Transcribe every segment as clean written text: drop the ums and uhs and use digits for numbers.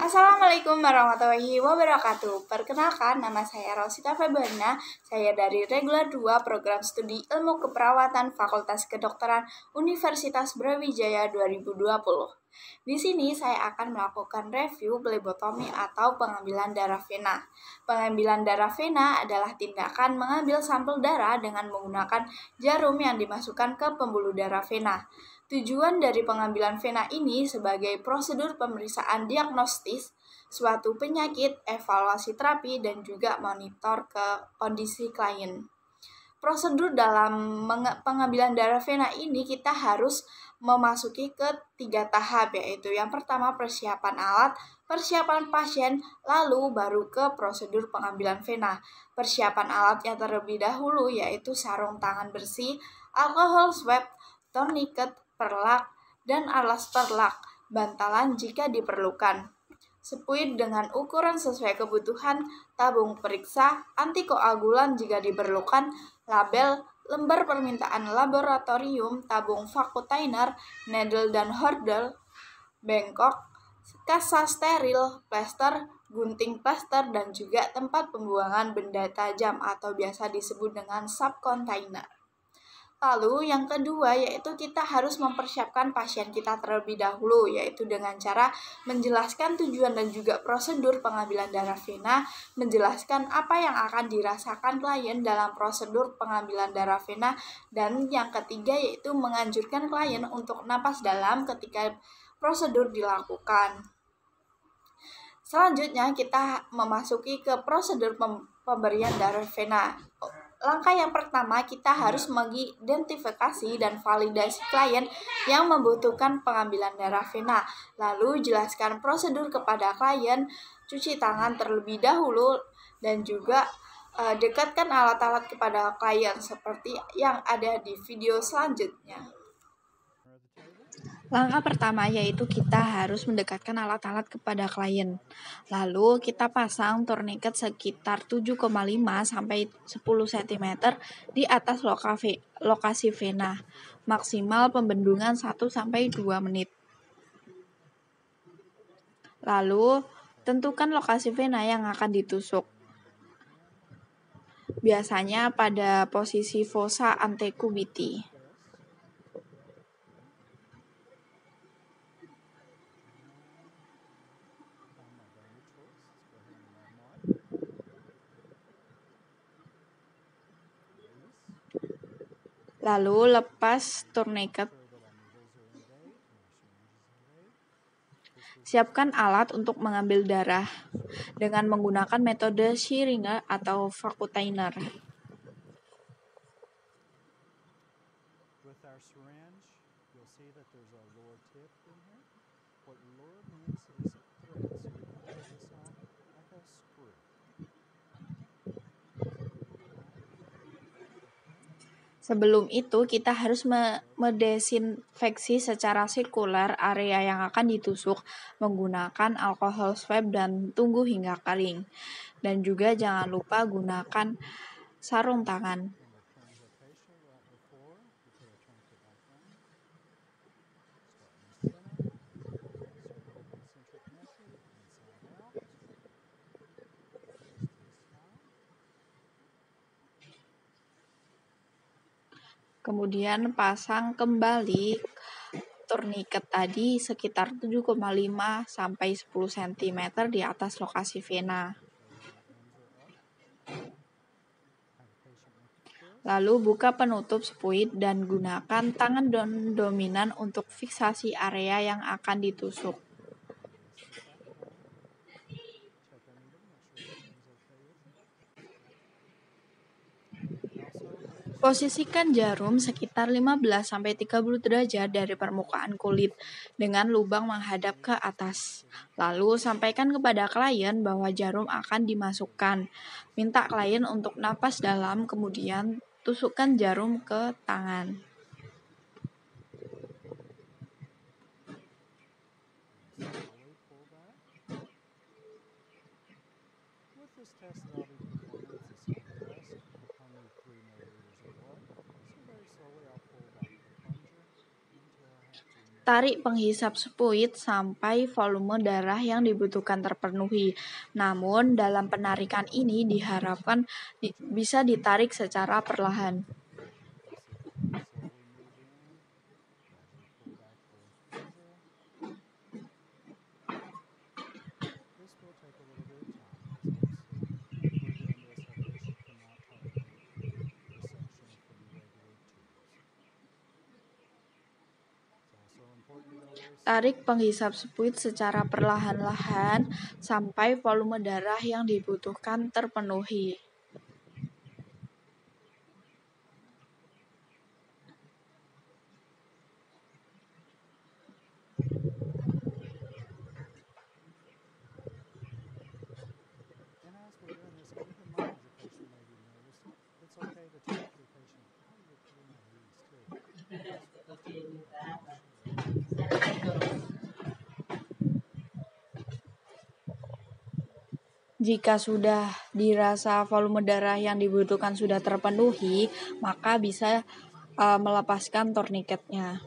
Assalamualaikum warahmatullahi wabarakatuh. Perkenalkan, nama saya Rosita Febriana. Saya dari Regular 2 Program Studi Ilmu Keperawatan Fakultas Kedokteran Universitas Brawijaya 2020. Di sini saya akan melakukan review plebotomi atau pengambilan darah vena. Pengambilan darah vena adalah tindakan mengambil sampel darah dengan menggunakan jarum yang dimasukkan ke pembuluh darah vena. Tujuan dari pengambilan vena ini sebagai prosedur pemeriksaan diagnostis suatu penyakit, evaluasi terapi, dan juga monitor ke kondisi klien. Prosedur dalam pengambilan darah vena ini kita harus memasuki ke 3 tahap, yaitu yang pertama persiapan alat, persiapan pasien, lalu baru ke prosedur pengambilan vena. Persiapan alat yang terlebih dahulu yaitu sarung tangan bersih, alkohol swab, tourniquet, perlak, dan alas perlak, bantalan jika diperlukan. Sepuit dengan ukuran sesuai kebutuhan, tabung periksa, antikoagulan jika diperlukan, label, lembar permintaan laboratorium, tabung vakutainer, needle dan hordel, bengkok, kasa steril, plester, gunting plester, dan juga tempat pembuangan benda tajam atau biasa disebut dengan subcontainer. Lalu yang kedua yaitu kita harus mempersiapkan pasien kita terlebih dahulu, yaitu dengan cara menjelaskan tujuan dan juga prosedur pengambilan darah vena, menjelaskan apa yang akan dirasakan klien dalam prosedur pengambilan darah vena, dan yang ketiga yaitu menganjurkan klien untuk napas dalam ketika prosedur dilakukan. Selanjutnya kita memasuki ke prosedur pemberian darah vena. Langkah yang pertama, kita harus mengidentifikasi dan validasi klien yang membutuhkan pengambilan darah vena. Lalu jelaskan prosedur kepada klien, cuci tangan terlebih dahulu, dan juga dekatkan alat-alat kepada klien seperti yang ada di video selanjutnya. Langkah pertama yaitu kita harus mendekatkan alat-alat kepada klien. Lalu kita pasang tourniquet sekitar 7,5 sampai 10 cm di atas lokasi vena. Maksimal pembendungan 1 sampai 2 menit. Lalu tentukan lokasi vena yang akan ditusuk. Biasanya pada posisi fossa antecubiti. Lalu lepas tourniquet. Siapkan alat untuk mengambil darah dengan menggunakan metode syringe atau vakutainer. With our syringe, you'll see that there's a lower tip in here. What lower means is thread, so we can pull this out like a screw. Sebelum itu, kita harus mendesinfeksi secara sirkuler area yang akan ditusuk menggunakan alkohol swab dan tunggu hingga kering. Dan juga jangan lupa gunakan sarung tangan. When we're caring for a patient right before, we put our tourniquet back on. Start in the center, circle concentric method, inside out. Twist to the side. Kemudian pasang kembali tourniquet tadi sekitar 7,5 sampai 10 cm di atas lokasi vena. Lalu buka penutup sepuit dan gunakan tangan dominan untuk fiksasi area yang akan ditusuk. Posisikan jarum sekitar 15-30 derajat dari permukaan kulit dengan lubang menghadap ke atas. Lalu sampaikan kepada klien bahwa jarum akan dimasukkan. Minta klien untuk napas dalam, kemudian tusukkan jarum ke tangan. With this test that I'll be performing, it's a small test. I'll need 3 milliliters of blood. So very slowly I'll pull back the plunger until I have 2 Tarik penghisap spuit sampai volume darah yang dibutuhkan terpenuhi. Namun, dalam penarikan ini diharapkan bisa ditarik secara perlahan. Slowly move in, gradually pull back for closure. This will take a little bit of time because obviously if we're doing this, our patient cannot tolerate resection from regular tubes. It's also important to go very slow. Tarik penghisap spuit secara perlahan-lahan sampai volume darah yang dibutuhkan terpenuhi. And as we're doing this, keep in mind your patient may be nervous. It's okay to talk to your patient how you're putting at ease too. Jika sudah dirasa volume darah yang dibutuhkan sudah terpenuhi, maka bisa melepaskan torniketnya.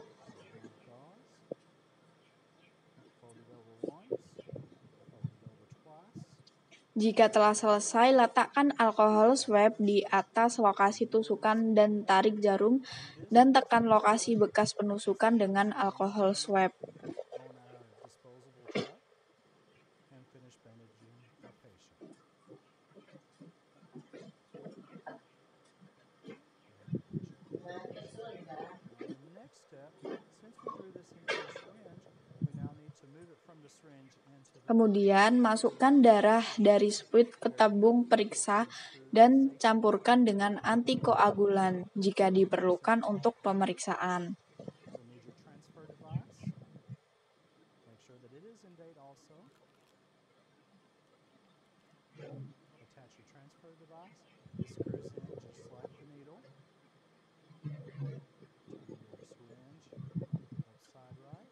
Fold it over once, fold it over twice. Jika telah selesai, letakkan alkohol swab di atas lokasi tusukan dan tarik jarum dan tekan lokasi bekas penusukan dengan alkohol swab. On our disposable cup and finish bandaging our patient. Now the next step, since we drew this into a syringe, we now need to move it from the syringe into the Kemudian, masukkan darah dari spuit ke tabung periksa dan campurkan dengan antikoagulan jika diperlukan untuk pemeriksaan. You'll need your transfer device. Make sure that it is in date also. Attach your transfer device. This screws in just like the needle. Turn your syringe upside right.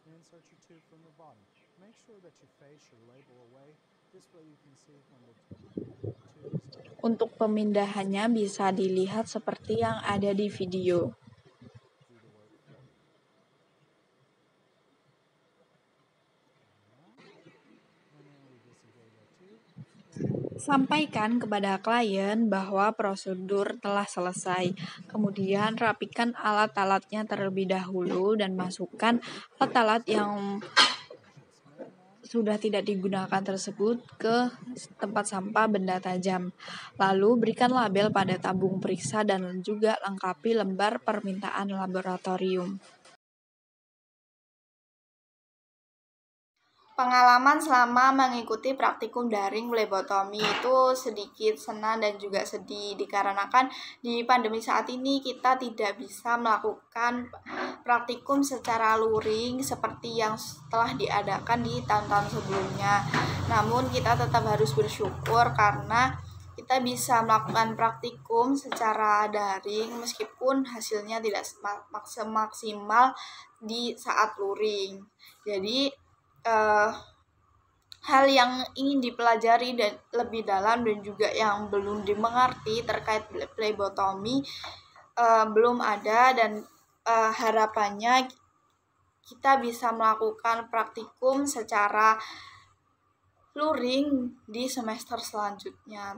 And insert your tube from the bottom. Make sure that you face your label away. This way you can see when the tube is open. Untuk pemindahannya bisa dilihat seperti yang ada di video. Do the work for you. And then we disengage our tube. Sampaikan kepada klien bahwa prosedur telah selesai. Kemudian rapikan alat-alatnya terlebih dahulu dan masukkan alat-alat yang sudah tidak digunakan tersebut ke tempat sampah benda tajam. Lalu berikan label pada tabung periksa dan juga lengkapi lembar permintaan laboratorium. Pengalaman selama mengikuti praktikum daring flebotomi itu sedikit senang dan juga sedih dikarenakan di pandemi saat ini kita tidak bisa melakukan praktikum secara luring seperti yang telah diadakan di tahun-tahun sebelumnya. Namun kita tetap harus bersyukur karena kita bisa melakukan praktikum secara daring meskipun hasilnya tidak maksimal di saat luring. Jadi hal yang ingin dipelajari dan lebih dalam dan juga yang belum dimengerti terkait flebotomi belum ada, dan harapannya kita bisa melakukan praktikum secara luring di semester selanjutnya.